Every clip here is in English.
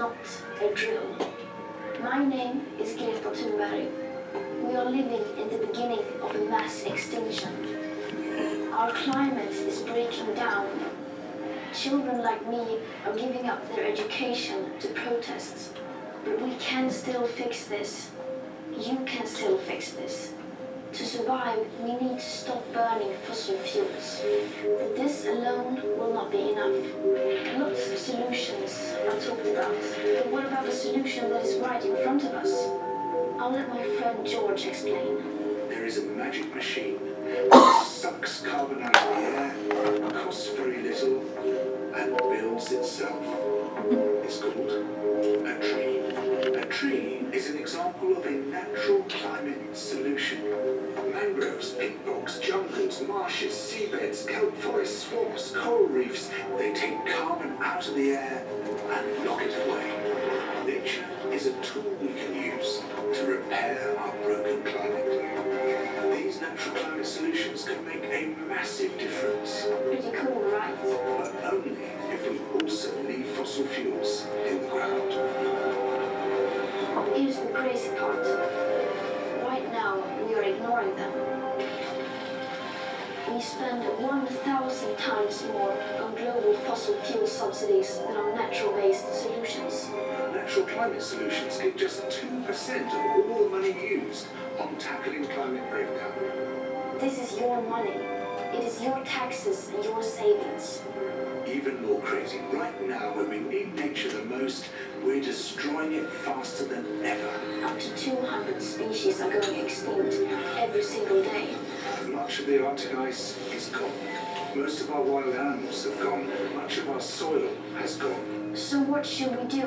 not a drill. My name is Greta Thunberg. We are living in the beginning of a mass extinction. Our climate is breaking down. Children like me are giving up their education to protest. But we can still fix this. You can still fix this. To survive, we need to stop burning fossil fuels. But this alone will not be enough. Lots of solutions are talked about. But what about the solution that is right in front of us? I'll let my friend George explain. There is a magic machine that sucks carbon out of the air, costs very little, and builds itself. It's called a tree. A tree is an example of a natural climate solution. Mangroves, pink bogs, jungles, marshes, seabeds, kelp forests, swamps, coral reefs, they take carbon out of the air and lock it away. Nature is a tool we can use to repair our broken climate. These natural climate solutions can make a massive difference. Pretty cool, right? But only if we also leave fossil fuels in the ground. Here's the crazy part. Right now, we are ignoring them. We spend 1,000 times more on global fossil fuel subsidies than on natural-based solutions. Natural climate solutions give just 2% of all the money used on tackling climate breakdown. This is your money. It is your taxes and your savings. Even more crazy, right now when we need nature the most, we're destroying it faster than ever. Up to 200 species are going extinct every single day. Much of the Arctic ice is gone. Most of our wild animals have gone. Much of our soil has gone. So what should we do?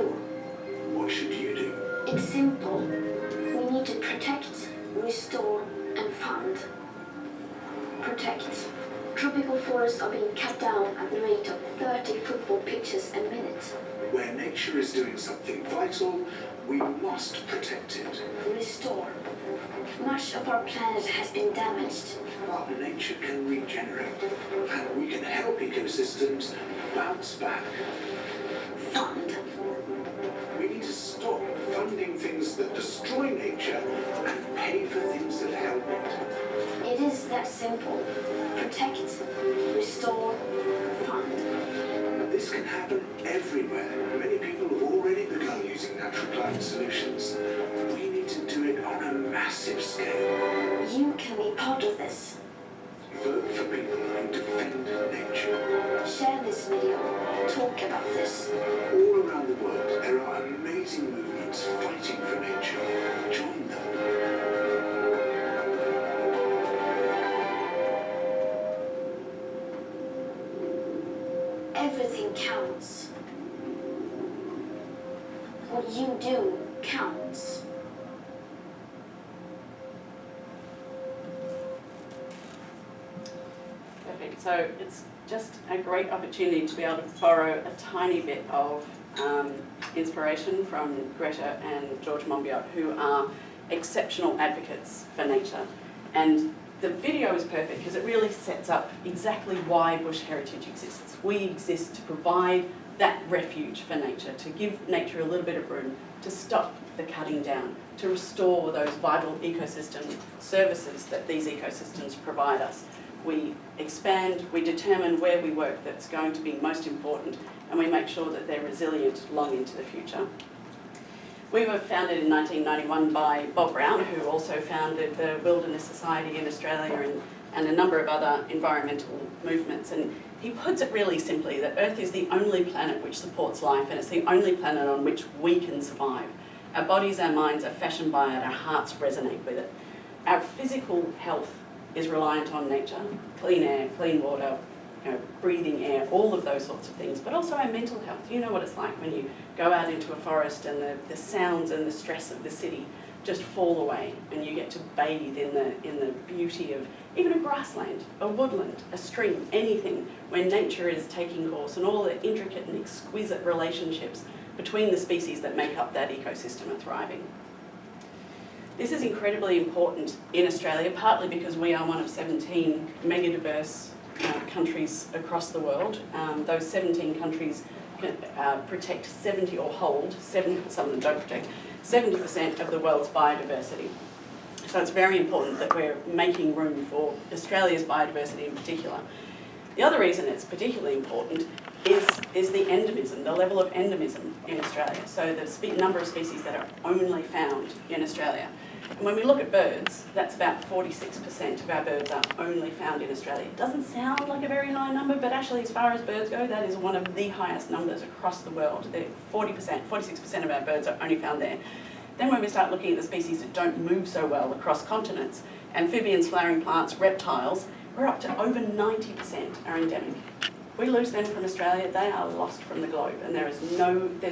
What should you do? It's simple. We need to protect, restore, and fund. Protect. Tropical forests are being cut down at the rate of 30 football pitches a minute. Where nature is doing something vital, we must protect it. Restore. Much of our planet has been damaged. But nature can regenerate, and we can help ecosystems bounce back. Fund. We need to stop funding things that destroy nature and pay for things that help it. It is that simple. Protect, restore, fund. This can happen everywhere. Many people have already begun using natural climate solutions. We need to do it on a massive scale. You can be part of this. Vote for people who defend nature. Share this video. Talk about this. All around the world, there are amazing movements fighting for nature. Join them. Everything counts. What you do counts. Perfect. So it's just a great opportunity to be able to borrow a tiny bit of inspiration from Greta and George Monbiot, who are exceptional advocates for nature. And the video is perfect because it really sets up exactly why Bush Heritage exists. We exist to provide that refuge for nature, to give nature a little bit of room, to stop the cutting down, to restore those vital ecosystem services that these ecosystems provide us. We expand, we determine where we work that's going to be most important, and we make sure that they're resilient long into the future. We were founded in 1991 by Bob Brown, who also founded the Wilderness Society in Australia and a number of other environmental movements. And he puts it really simply that Earth is the only planet which supports life, and it's the only planet on which we can survive. Our bodies, our minds are fashioned by it, our hearts resonate with it. Our physical health is reliant on nature, clean air, clean water, breathing air, all of those sorts of things, but also our mental health. You know what it's like when you go out into a forest and the sounds and the stress of the city just fall away, and you get to bathe in the beauty of even a grassland, a woodland, a stream, anything, when nature is taking course and all the intricate and exquisite relationships between the species that make up that ecosystem are thriving. This is incredibly important in Australia, partly because we are one of 17 megadiverse countries across the world. Those 17 countries protect 70 or hold 70, some of them don't protect 70% of the world's biodiversity. So it's very important that we're making room for Australia's biodiversity in particular. The other reason it's particularly important is the endemism, the level of endemism in Australia. So the number of species that are only found in Australia. And when we look at birds, that's about 46% of our birds are only found in Australia. It doesn't sound like a very high number, but actually as far as birds go, that is one of the highest numbers across the world. 46% of our birds are only found there. Then when we start looking at the species that don't move so well across continents, amphibians, flowering plants, reptiles, we're up to over 90% are endemic. If we lose them from Australia, they are lost from the globe, and there's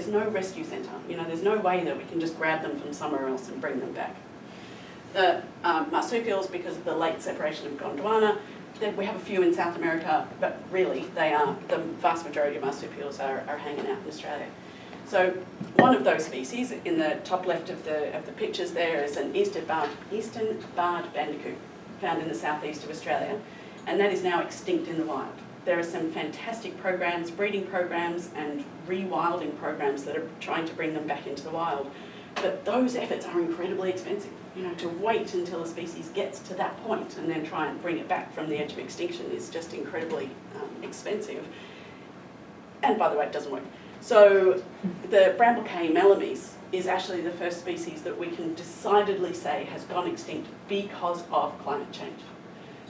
no rescue centre. You know, there's no way that we can just grab them from somewhere else and bring them back. The marsupials, because of the late separation of Gondwana, we have a few in South America, but really the vast majority of marsupials are hanging out in Australia. So one of those species, in the top left of the pictures there, is an eastern barred bandicoot, found in the southeast of Australia, and that is now extinct in the wild. There are some fantastic programs, breeding programs and rewilding programs that are trying to bring them back into the wild. But those efforts are incredibly expensive. You know, to wait until a species gets to that point and then try and bring it back from the edge of extinction is just incredibly expensive. And by the way, it doesn't work. So the bramblecay melames is actually the first species that we can decidedly say has gone extinct because of climate change.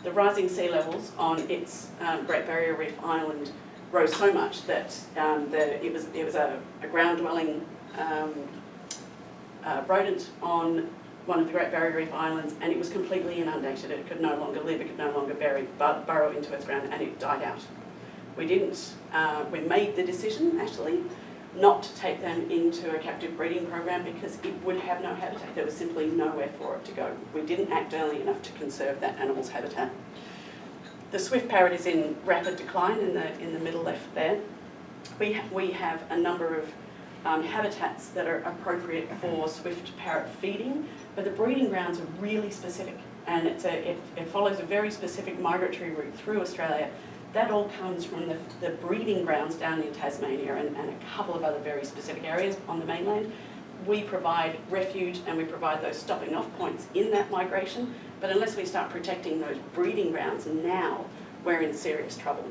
The rising sea levels on its Great Barrier Reef island rose so much that it was a ground-dwelling rodent on one of the Great Barrier Reef islands, and it was completely inundated. It could no longer live, it could no longer burrow into its ground, and it died out. We made the decision, actually, not to take them into a captive breeding program because it would have no habitat. There was simply nowhere for it to go. We didn't act early enough to conserve that animal's habitat. The swift parrot is in rapid decline in the middle left there. We have a number of habitats that are appropriate for swift parrot feeding, but the breeding grounds are really specific, and it follows a very specific migratory route through Australia. That all comes from the breeding grounds down in Tasmania and a couple of other very specific areas on the mainland. We provide refuge and we provide those stopping off points in that migration, but unless we start protecting those breeding grounds now, we're in serious trouble.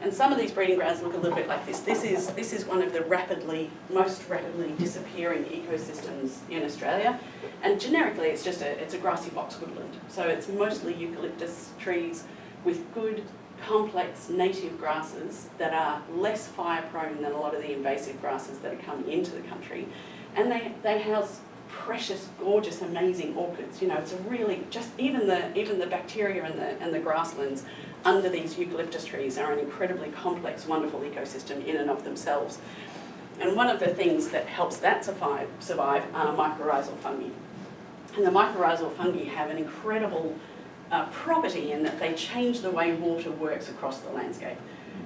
And some of these breeding grounds look a little bit like this. This is one of the most rapidly disappearing ecosystems in Australia. And generically, it's a grassy box woodland. So it's mostly eucalyptus trees with good, complex native grasses that are less fire prone than a lot of the invasive grasses that are coming into the country. And they house precious, gorgeous, amazing orchids. You know, it's a really, just even the bacteria and the grasslands under these eucalyptus trees are an incredibly complex, wonderful ecosystem in and of themselves. And one of the things that helps that survive are mycorrhizal fungi. And the mycorrhizal fungi have an incredible property in that they change the way water works across the landscape.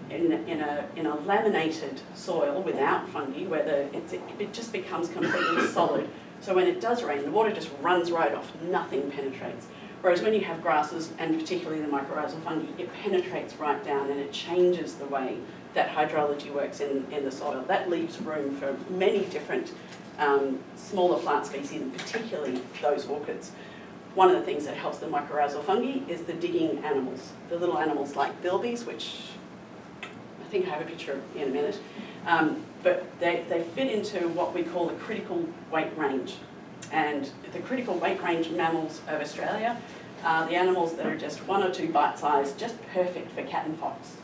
In a laminated soil without fungi, where it just becomes completely solid. So when it does rain, the water just runs right off, nothing penetrates. Whereas when you have grasses, and particularly the mycorrhizal fungi, it penetrates right down and it changes the way that hydrology works in the soil. That leaves room for many different smaller plant species, and particularly those orchids. One of the things that helps the mycorrhizal fungi is the digging animals, the little animals like bilbies, which I think I have a picture of in a minute, but they fit into what we call the critical weight range. And the critical weight range mammals of Australia are the animals that are just 1 or 2 bite size, just perfect for cat and fox.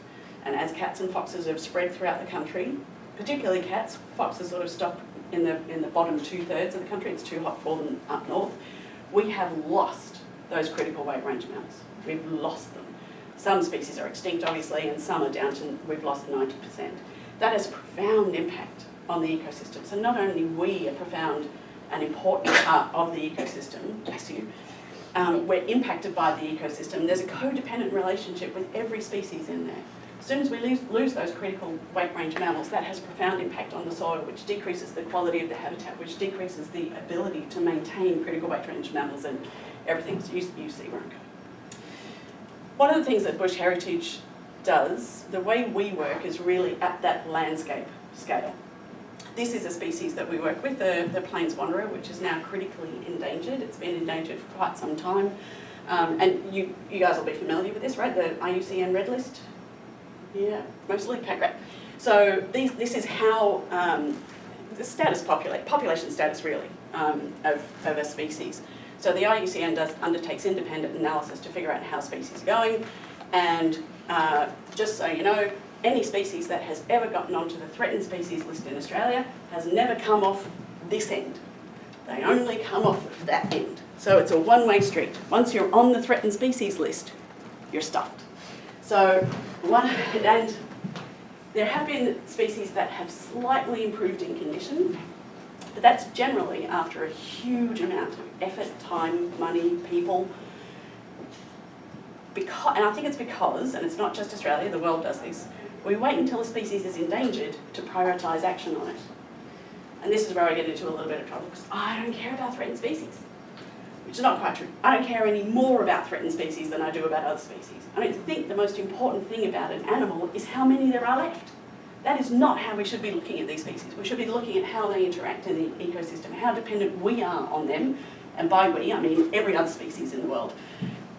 And as cats and foxes have spread throughout the country, particularly cats, foxes sort of stop in the bottom 2/3 of the country. It's too hot for them up north. We have lost those critical weight range mammals. We've lost them. Some species are extinct, obviously, and some are down to, we've lost 90%. That has a profound impact on the ecosystem. So not only we a profound and important part of the ecosystem, bless you, we're impacted by the ecosystem. There's a codependent relationship with every species in there. As soon as we lose those critical weight range mammals, that has a profound impact on the soil, which decreases the quality of the habitat, which decreases the ability to maintain critical weight range mammals and everything. So you see where I'm going. One of the things that Bush Heritage does, the way we work is really at that landscape scale. This is a species that we work with, the plains wanderer, which is now critically endangered. It's been endangered for quite some time. And you guys will be familiar with this, right? The IUCN Red List? Yeah, mostly? Okay, great. So this is how the status, population status really, of a species. So the IUCN undertakes independent analysis to figure out how species are going. And just so you know, any species that has ever gotten onto the threatened species list in Australia has never come off this end. They only come off that end. So it's a one-way street. Once you're on the threatened species list, you're stuffed. So and there have been species that have slightly improved in condition, but that's generally after a huge amount of effort, time, money, people. And I think it's because, and it's not just Australia, the world does this, we wait until a species is endangered to prioritise action on it. And this is where I get into a little bit of trouble, because I don't care about threatened species, which is not quite true. I don't care any more about threatened species than I do about other species. I don't think the most important thing about an animal is how many there are left. That is not how we should be looking at these species. We should be looking at how they interact in the ecosystem, how dependent we are on them, and by we, I mean every other species in the world,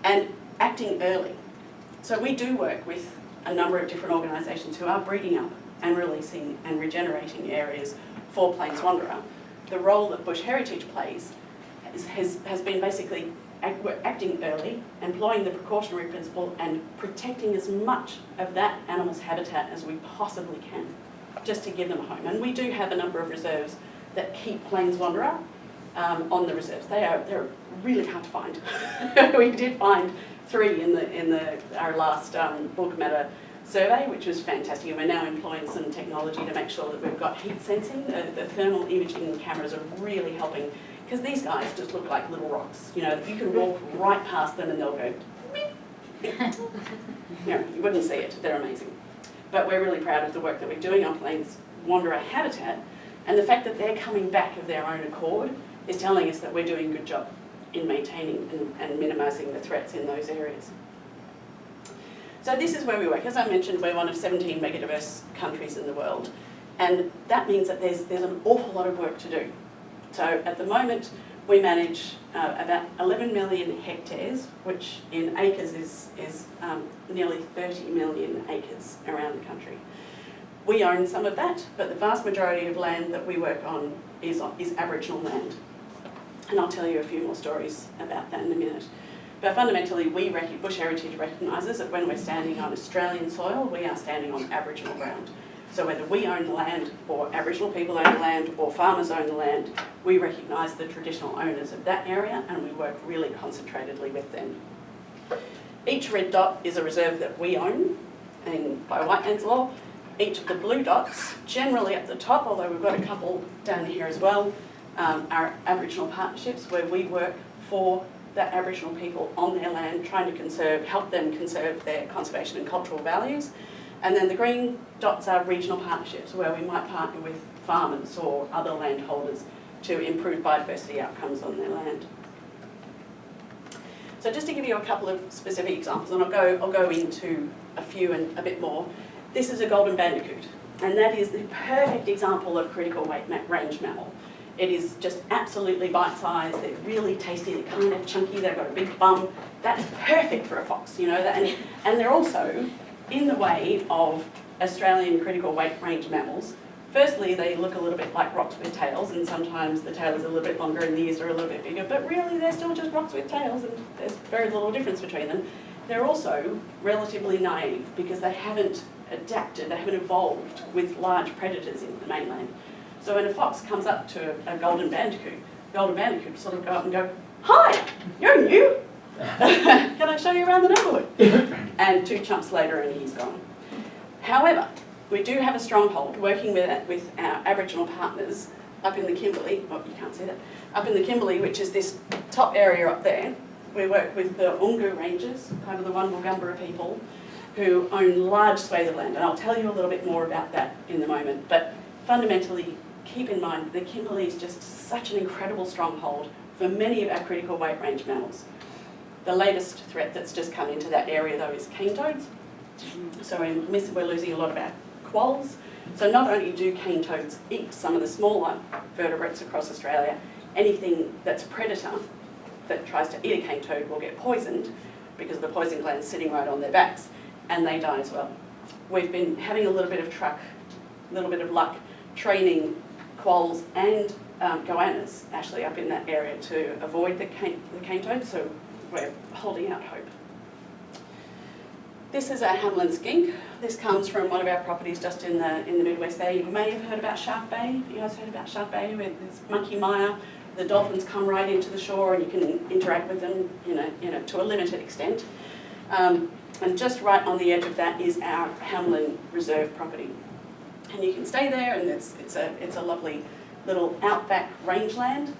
and acting early. So we do work with a number of different organisations who are breeding up and releasing and regenerating areas for plains wanderer. The role that bush heritage plays has been basically acting early, employing the precautionary principle and protecting as much of that animal's habitat as we possibly can, just to give them a home. And we do have a number of reserves that keep plains wanderer on the reserves. They're really hard to find. We did find 3 in our last bulk matter survey, which was fantastic, and we're now employing some technology to make sure that we've got heat sensing. The thermal imaging cameras are really helping, because these guys just look like little rocks. You know, you can walk right past them and they'll go, you wouldn't see it. They're amazing. But we're really proud of the work that we're doing on plains wanderer habitat, and the fact that they're coming back of their own accord is telling us that we're doing a good job in maintaining and minimising the threats in those areas. So this is where we work. As I mentioned, we're one of 17 megadiverse countries in the world, and that means that there's an awful lot of work to do. So at the moment, we manage about 11 million hectares, which in acres is nearly 30 million acres around the country. We own some of that, but the vast majority of land that we work on is Aboriginal land. And I'll tell you a few more stories about that in a minute. But fundamentally, Bush Heritage recognises that when we're standing on Australian soil, we are standing on Aboriginal ground. So whether we own the land, or Aboriginal people own the land, or farmers own the land, we recognise the traditional owners of that area, and we work really concentratedly with them. Each red dot is a reserve that we own by white man's law. Each of the blue dots, generally at the top, although we've got a couple down here as well, are Aboriginal partnerships where we work for the Aboriginal people on their land, trying to help them conserve their conservation and cultural values. And then the green dots are regional partnerships where we might partner with farmers or other landholders to improve biodiversity outcomes on their land. So just to give you a couple of specific examples, and I'll go into a few and a bit more. This is a golden bandicoot, and that is the perfect example of critical weight range mammal. It is just absolutely bite-sized, they're really tasty, they're kind of chunky, they've got a big bum. That's perfect for a fox, you know, and they're also in the way of Australian critical weight range mammals. Firstly, they look a little bit like rocks with tails, and sometimes the tail is a little bit longer and the ears are a little bit bigger, but really they're still just rocks with tails, and there's very little difference between them. They're also relatively naive because they haven't adapted, they haven't evolved with large predators in the mainland. So when a fox comes up to a golden bandicoot sort of go up and go, "Hi, you're new. Can I show you around the neighbourhood?" And 2 chumps later and he's gone. However, we do have a stronghold working with our Aboriginal partners up in the Kimberley. Oh, you can't see that. Up in the Kimberley, which is this top area up there. We work with the Ungu Rangers, kind of the Wangambara people, who own large swathes of land. And I'll tell you a little bit more about that in a moment. But fundamentally, keep in mind, the Kimberley is just such an incredible stronghold for many of our critical weight range mammals. The latest threat that's just come into that area, though, is cane toads. So we're losing a lot of our quolls, So not only do cane toads eat some of the smaller vertebrates across Australia, anything that's a predator that tries to eat a cane toad will get poisoned because the poison gland's sitting right on their backs, and they die as well. We've been having a little bit of luck training quolls and goannas actually up in that area to avoid the cane toad, so we're holding out hope. This is our Hamlin skink. This comes from one of our properties just in the Midwest there. You may have heard about Shark Bay. You guys heard about Shark Bay with this monkey mire? The dolphins come right into the shore and you can interact with them, to a limited extent. And just right on the edge of that is our Hamlin Reserve property. And you can stay there, and it's a lovely little outback rangeland,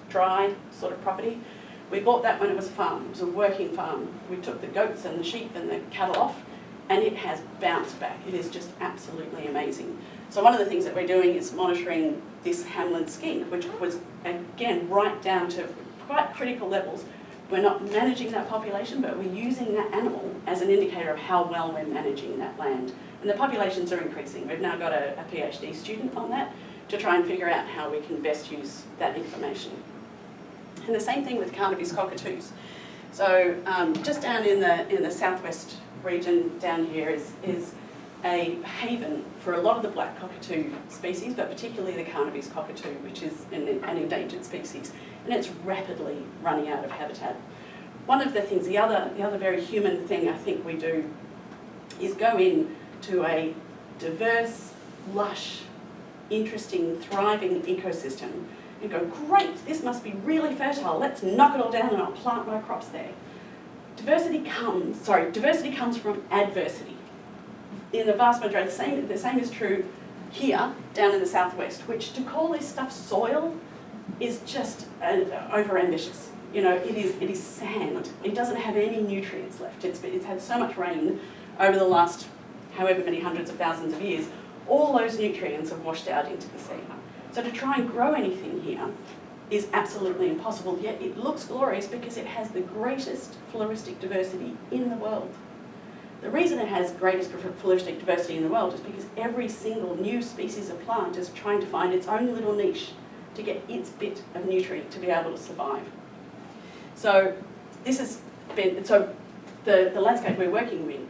dry sort of property. We bought that when it was a farm. It was a working farm. We took the goats and the sheep and the cattle off, and it has bounced back. It is just absolutely amazing. So one of the things that we're doing is monitoring this Hamlin skink, which was, again, right down to quite critical levels. We're not managing that population, but we're using that animal as an indicator of how well we're managing that land. And the populations are increasing. We've now got a PhD student on that to try and figure out how we can best use that information. And the same thing with Carnaby's cockatoos. So just down in the southwest region down here is a haven for a lot of the black cockatoo species, but particularly the Carnaby's cockatoo, which is an endangered species, and it's rapidly running out of habitat. One of the things, the other very human thing I think we do is go in to a diverse, lush, interesting, thriving ecosystem and go, great, this must be really fertile, let's knock it all down and I'll plant my crops there. Diversity comes from adversity. In the vast majority, the same is true here, down in the southwest, which to call this stuff soil is just over-ambitious. It is sand. It doesn't have any nutrients left. It's had so much rain over the last however many hundreds of thousands of years, all those nutrients have washed out into the sea. So to try and grow anything here is absolutely impossible, yet it looks glorious because it has the greatest floristic diversity in the world. The reason it has greatest floristic diversity in the world is because every single new species of plant is trying to find its own little niche to get its bit of nutrient to be able to survive. So this has been, the landscape we're working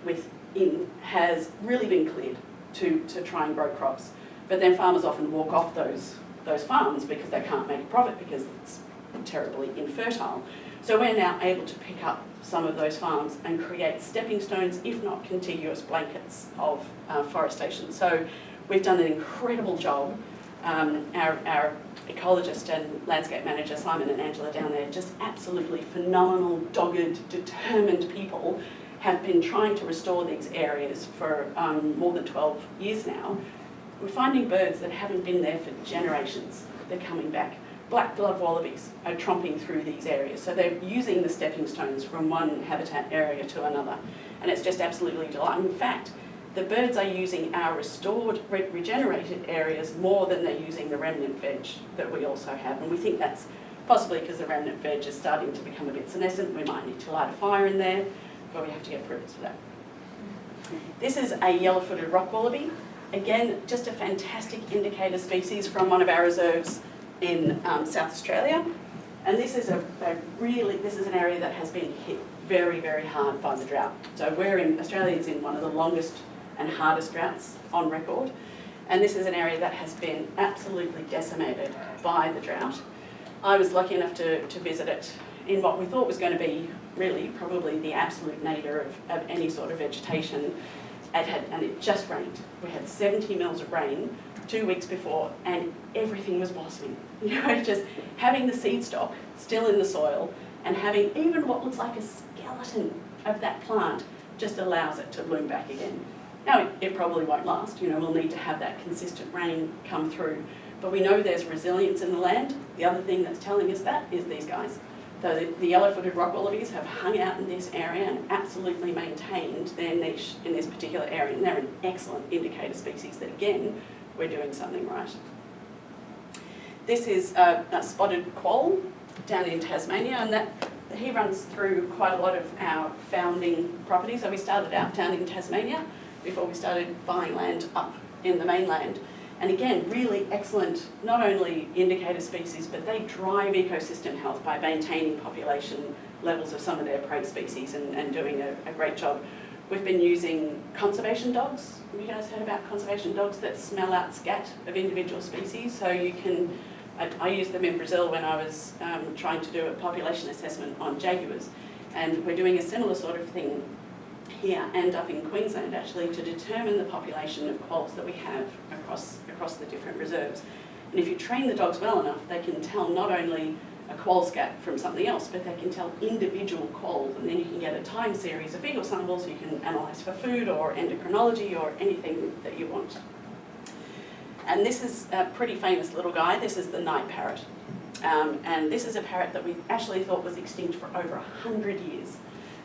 in has really been cleared to try and grow crops. But then farmers often walk off those farms because they can't make a profit because it's terribly infertile. So we're now able to pick up some of those farms and create stepping stones, if not contiguous blankets of forestation. So we've done an incredible job. Our ecologist and landscape manager, Simon and Angela down there, just absolutely phenomenal, dogged, determined people, have been trying to restore these areas for more than 12 years now. We're finding birds that haven't been there for generations. They're coming back. Black-gloved wallabies are tromping through these areas. So they're using the stepping stones from one habitat area to another. And it's just absolutely delightful. In fact, the birds are using our restored, regenerated areas more than they're using the remnant veg that we also have. And we think that's possibly because the remnant veg is starting to become a bit senescent. We might need to light a fire in there, but we have to get approvals for that. This is a yellow-footed rock wallaby. Again, just a fantastic indicator species from one of our reserves in South Australia. And this is this is an area that has been hit very, very hard by the drought. So Australia is in one of the longest and hardest droughts on record. And this is an area that has been absolutely decimated by the drought. I was lucky enough to visit it in what we thought was going to be really probably the absolute nadir of any sort of vegetation. And it just rained. We had 70 mils of rain 2 weeks before, and everything was blossoming. Just having the seed stock still in the soil and having even what looks like a skeleton of that plant just allows it to bloom back again. Now, it probably won't last. We'll need to have that consistent rain come through. But we know there's resilience in the land. The other thing that's telling us that is these guys. So the yellow-footed rock wallabies have hung out in this area and absolutely maintained their niche in this particular area. And they're an excellent indicator species that, again, we're doing something right. This is a spotted quoll down in Tasmania, and he runs through quite a lot of our founding property. So we started out down in Tasmania before we started buying land up in the mainland. And again, really excellent, not only indicator species, but they drive ecosystem health by maintaining population levels of some of their prey species and doing a great job. We've been using conservation dogs. Have you guys heard about conservation dogs that smell out scat of individual species? So you can, I used them in Brazil when I was trying to do a population assessment on jaguars. And we're doing a similar sort of thing here and up in Queensland actually to determine the population of quolls that we have across the different reserves. And if you train the dogs well enough, they can tell not only a quoll scat from something else, but they can tell individual quolls, and then you can get a time series of fecal samples you can analyse for food or endocrinology or anything that you want. And this is a pretty famous little guy. This is the night parrot. And this is a parrot that we actually thought was extinct for over 100 years.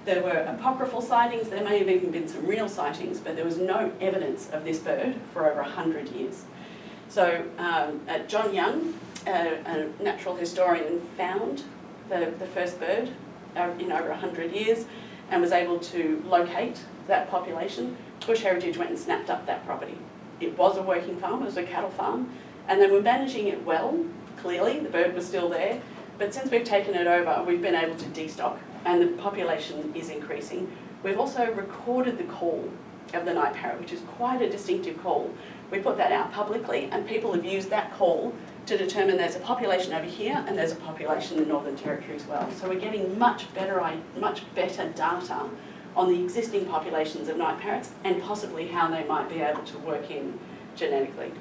There were apocryphal sightings, there may have even been some real sightings, but there was no evidence of this bird for over 100 years. So John Young, a natural historian, found the first bird in over 100 years and was able to locate that population. Bush Heritage went and snapped up that property. It was a working farm, it was a cattle farm, and they were managing it well. Clearly, the bird was still there, but since we've taken it over, we've been able to destock, and the population is increasing. We've also recorded the call of the night parrot, which is quite a distinctive call. We put that out publicly, and people have used that call to determine there's a population over here and there's a population in the Northern Territory as well. So we're getting much better data on the existing populations of night parrots and possibly how they might be able to work in genetically.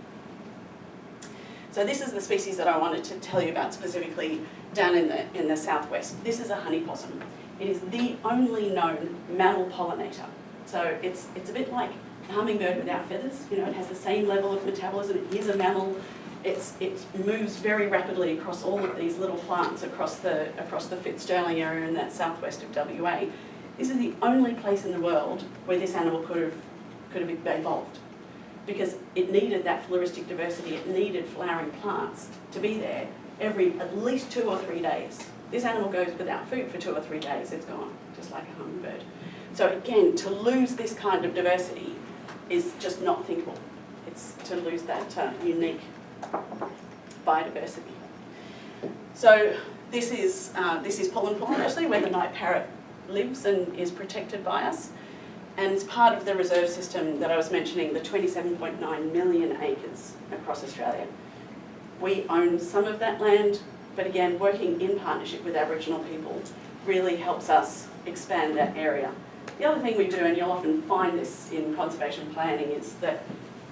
So this is the species that I wanted to tell you about specifically down in the southwest. This is a honey possum. It is the only known mammal pollinator. So it's a bit like a hummingbird without feathers. You know, it has the same level of metabolism. It is a mammal. It moves very rapidly across all of these little plants across the Fitzgerald area in that southwest of WA. This is the only place in the world where this animal could have evolved, because it needed that floristic diversity. It needed flowering plants to be there every at least 2 or 3 days. This animal goes without food for 2 or 3 days. It's gone, just like a hummingbird. So again, to lose this kind of diversity is just not thinkable. It's to lose that unique biodiversity. So this is Pullen actually, where the night parrot lives and is protected by us. And it's part of the reserve system that I was mentioning, the 27.9 million acres across Australia. We own some of that land, but again, working in partnership with Aboriginal people really helps us expand that area. The other thing we do, and you'll often find this in conservation planning, is that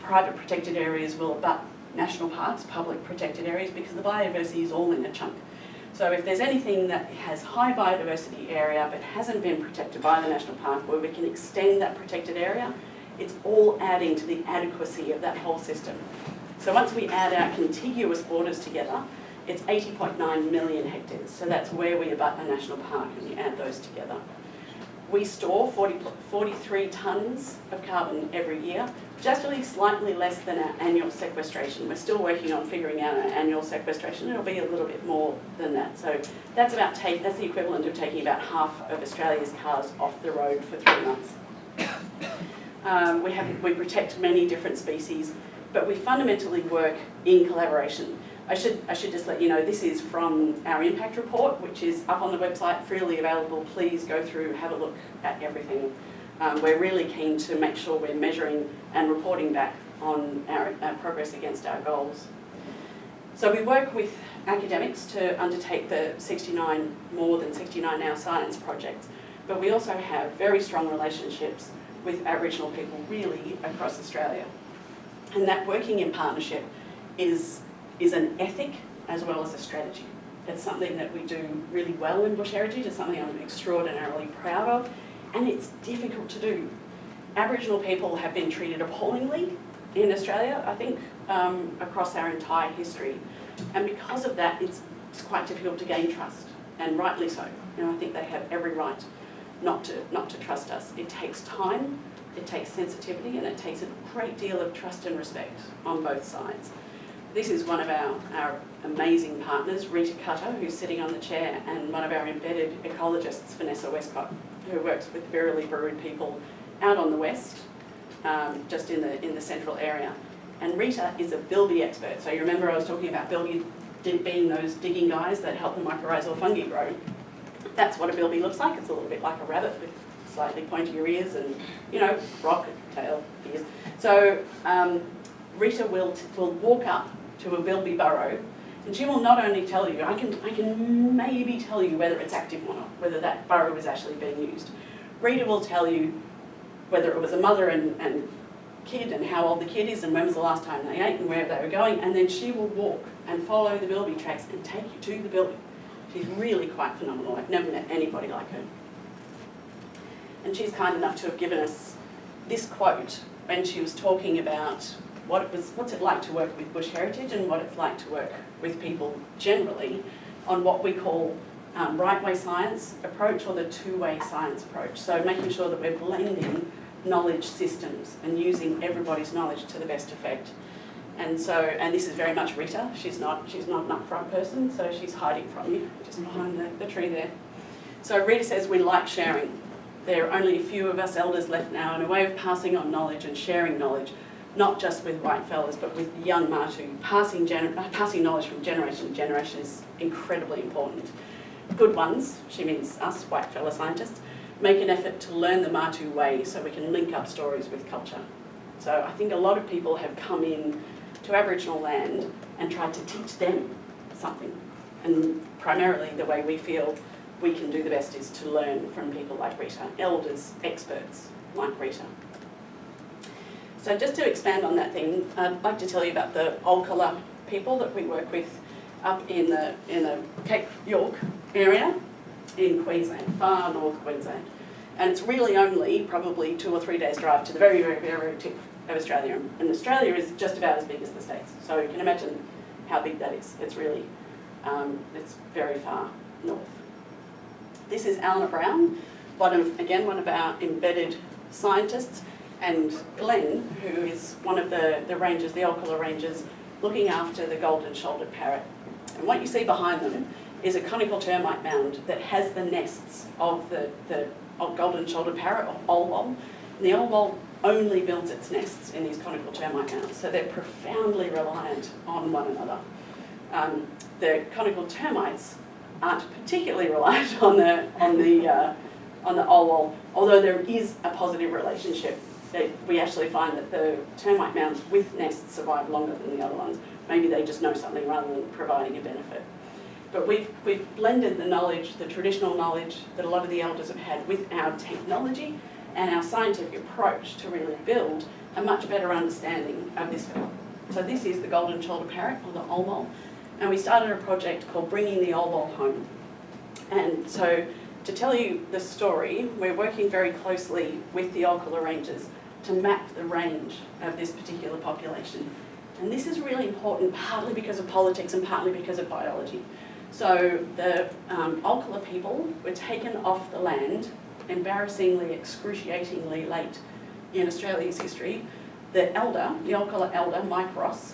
private protected areas will abut national parks, public protected areas, because the biodiversity is all in a chunk. So if there's anything that has high biodiversity area but hasn't been protected by the national park, where we can extend that protected area, it's all adding to the adequacy of that whole system. So once we add our contiguous borders together, it's 80.9 million hectares. So that's where we abut a national park, and you add those together. We store 43 tonnes of carbon every year, just really slightly less than our annual sequestration. We're still working on figuring out our annual sequestration. It'll be a little bit more than that. So that's the equivalent of taking about half of Australia's cars off the road for 3 months. We protect many different species, but we fundamentally work in collaboration. I should just let you know, this is from our impact report, which is up on the website, freely available. Please go through, have a look at everything. We're really keen to make sure we're measuring and reporting back on our progress against our goals. So we work with academics to undertake the more than 69 hour science projects, but we also have very strong relationships with Aboriginal people really across Australia. And that working in partnership is an ethic as well as a strategy. It's something that we do really well in Bush Heritage. It's something I'm extraordinarily proud of, and it's difficult to do. Aboriginal people have been treated appallingly in Australia, I think, across our entire history. And because of that, it's quite difficult to gain trust, and rightly so. You know, I think they have every right not to trust us. It takes time, it takes sensitivity, and it takes a great deal of trust and respect on both sides. This is one of our amazing partners, Rita Cutter, who's sitting on the chair, and one of our embedded ecologists, Vanessa Westcott, who works with Virally Burwood people out on the west, just in the central area. And Rita is a bilby expert. So you remember I was talking about bilby being those digging guys that help the mycorrhizal fungi grow. That's what a bilby looks like. It's a little bit like a rabbit with slightly pointier ears and, you know, rock tail ears. So Rita will walk up to a bilby burrow, and she will not only tell you, I can maybe tell you whether it's active or not, whether that burrow is actually being used. Rita will tell you whether it was a mother and kid and how old the kid is and when was the last time they ate and where they were going, and then she will walk and follow the bilby tracks and take you to the bilby. She's really quite phenomenal. I've never met anybody like her. And she's kind enough to have given us this quote when she was talking about what's it like to work with bush heritage and what it's like to work with people generally on what we call right-way science approach or the two-way science approach. So making sure that we're blending knowledge systems and using everybody's knowledge to the best effect. And this is very much Rita. She's not an upfront person, so she's hiding from you, just behind the tree there. So Rita says we like sharing. There are only a few of us elders left now, and a way of passing on knowledge and sharing knowledge, not just with white fellas, but with young Mātu. Passing knowledge from generation to generation is incredibly important. Good ones, she means us, white fella scientists, make an effort to learn the Mātu way so we can link up stories with culture. So I think a lot of people have come in to Aboriginal land and tried to teach them something. And primarily the way we feel we can do the best is to learn from people like Rita, elders, experts like Rita. So just to expand on that thing, I'd like to tell you about the Olcala people that we work with up in the Cape York area in Queensland, far north Queensland. And it's really only probably 2 or 3 days drive to the very, very, very, very tip of Australia. And Australia is just about as big as the States. So you can imagine how big that is. It's really, it's very far north. This is Alana Brown, one of our embedded scientists, and Glenn, who is one of the rangers, the Olcala rangers, looking after the golden-shouldered parrot. And what you see behind them is a conical termite mound that has the nests of the golden-shouldered parrot, or olwol. And the olwol only builds its nests in these conical termite mounds, so they're profoundly reliant on one another. The conical termites aren't particularly reliant on the olwol, although there is a positive relationship. We actually find that the termite mounds with nests survive longer than the other ones. Maybe they just know something rather than providing a benefit. But we've blended the knowledge, the traditional knowledge that a lot of the elders have had, with our technology and our scientific approach to really build a much better understanding of this bird. So this is the golden-shouldered parrot, or the olwol, and we started a project called Bringing the Olwol Home. And so to tell you the story, we're working very closely with the Olcala Rangers to map the range of this particular population. And this is really important, partly because of politics and partly because of biology. So the Olcala people were taken off the land, embarrassingly, excruciatingly late in Australia's history. The Olcala elder, Mike Ross,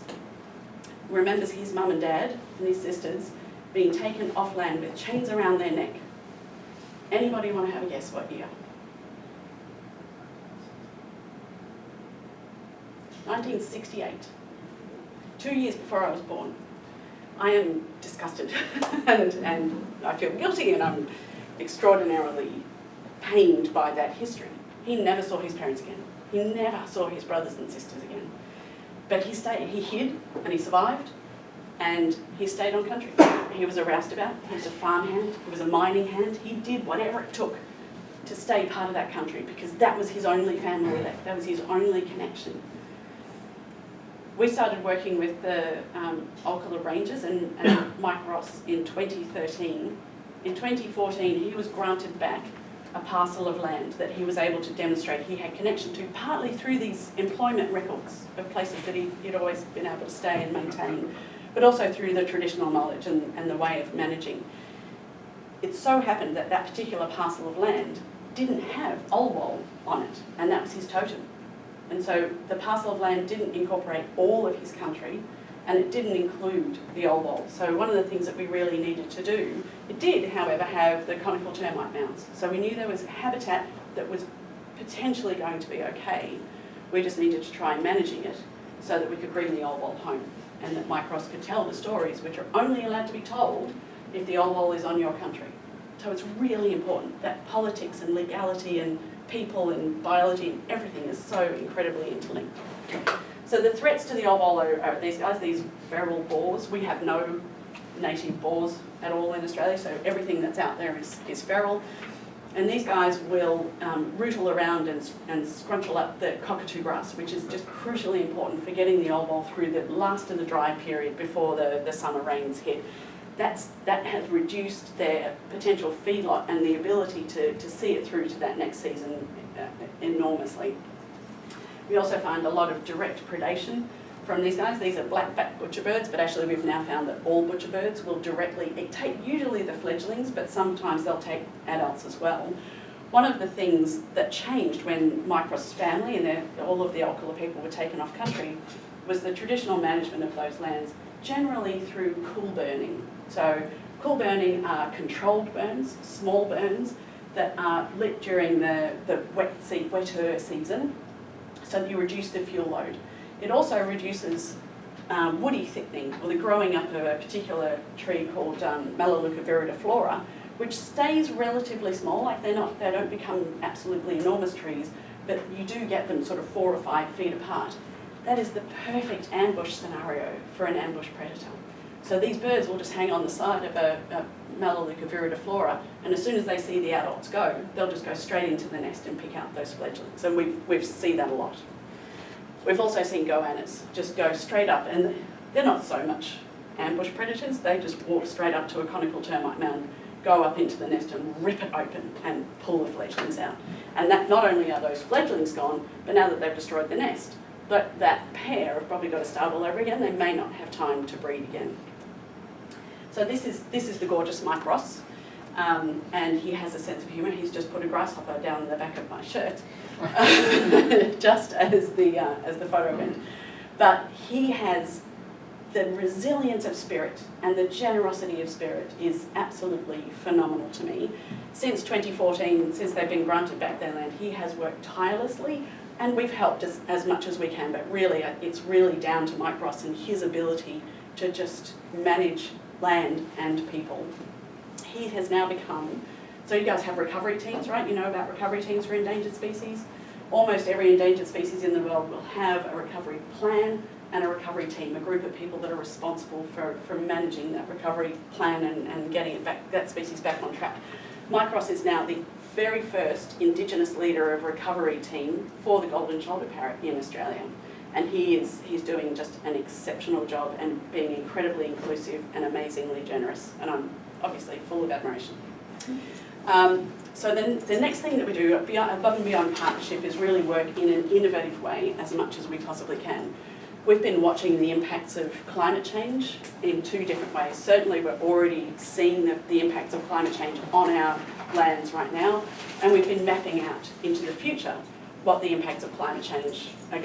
remembers his mum and dad and his sisters being taken off land with chains around their neck. Anybody want to have a guess what year? 1968. 2 years before I was born. I am disgusted and I feel guilty, and I'm extraordinarily pained by that history. He never saw his parents again. He never saw his brothers and sisters again. But he stayed, he hid and he survived, and he stayed on country. He was a roustabout, he was a farmhand, he was a mining hand. He did whatever it took to stay part of that country because that was his only family left, that was his only connection. We started working with the Olcala Rangers and Mike Ross in 2013. In 2014, he was granted back a parcel of land that he was able to demonstrate he had connection to, partly through these employment records of places that he'd always been able to stay and maintain, but also through the traditional knowledge and the way of managing. It so happened that that particular parcel of land didn't have olwol on it, and that was his totem. And so the parcel of land didn't incorporate all of his country, and it didn't include the olwol. So one of the things that we really needed to do, it did, however, have the conical termite mounds. So we knew there was a habitat that was potentially going to be okay. We just needed to try managing it so that we could bring the old wall home, and that Mycorrhizal could tell the stories which are only allowed to be told if the old wall is on your country. So it's really important that politics and legality and people and biology and everything is so incredibly interlinked. So the threats to the old wall are these guys, these feral boars. We have no native boars at all in Australia, so everything that's out there is feral. And these guys will rootle around and scrunchel up the cockatoo grass, which is just crucially important for getting the old wall through the last of the dry period before the summer rains hit. That has reduced their potential feedlot and the ability to see it through to that next season enormously. We also find a lot of direct predation from these guys. These are black-backed butcherbirds, but actually we've now found that all butcherbirds will directly take usually the fledglings, but sometimes they'll take adults as well. One of the things that changed when Mycorrhizal's family and all of the Alcala people were taken off country was the traditional management of those lands, generally through cool burning. So cool burning are controlled burns, small burns, that are lit during the wetter season, so that you reduce the fuel load. It also reduces woody thickening, or the growing up of a particular tree called Melaleuca viridiflora, which stays relatively small. Like they don't become absolutely enormous trees, but you do get them sort of 4 or 5 feet apart. That is the perfect ambush scenario for an ambush predator. So these birds will just hang on the side of a Melaleuca viridiflora, and as soon as they see the adults go, they'll just go straight into the nest and pick out those fledglings. And we've seen that a lot. We've also seen goannas just go straight up, and they're not so much ambush predators. They just walk straight up to a conical termite mound, go up into the nest and rip it open and pull the fledglings out. And that not only are those fledglings gone, but now that they've destroyed the nest, but that pair have probably got to start all over again. They may not have time to breed again. So this is the gorgeous Mycorrhizal, and he has a sense of humour. He's just put a grasshopper down the back of my shirt, just as the photo went. But he has the resilience of spirit and the generosity of spirit is absolutely phenomenal to me. Since 2014, since they've been granted back their land, he has worked tirelessly, and we've helped as much as we can, but really it's really down to Mycorrhizal and his ability to just manage land and people. He has now become, so you guys have recovery teams, right? You know about recovery teams for endangered species. Almost every endangered species in the world will have a recovery plan and a recovery team, a group of people that are responsible for managing that recovery plan and getting it back, that species back on track. Mycorrhizal is now the very first Indigenous leader of recovery team for the golden shoulder parrot in Australia. And he's doing just an exceptional job and being incredibly inclusive and amazingly generous. And I'm obviously full of admiration. So then the next thing that we do above and beyond partnership is really work in an innovative way as much as we possibly can. We've been watching the impacts of climate change in 2 different ways. Certainly we're already seeing the impacts of climate change on our lands right now, and we've been mapping out into the future what the impacts of climate change are going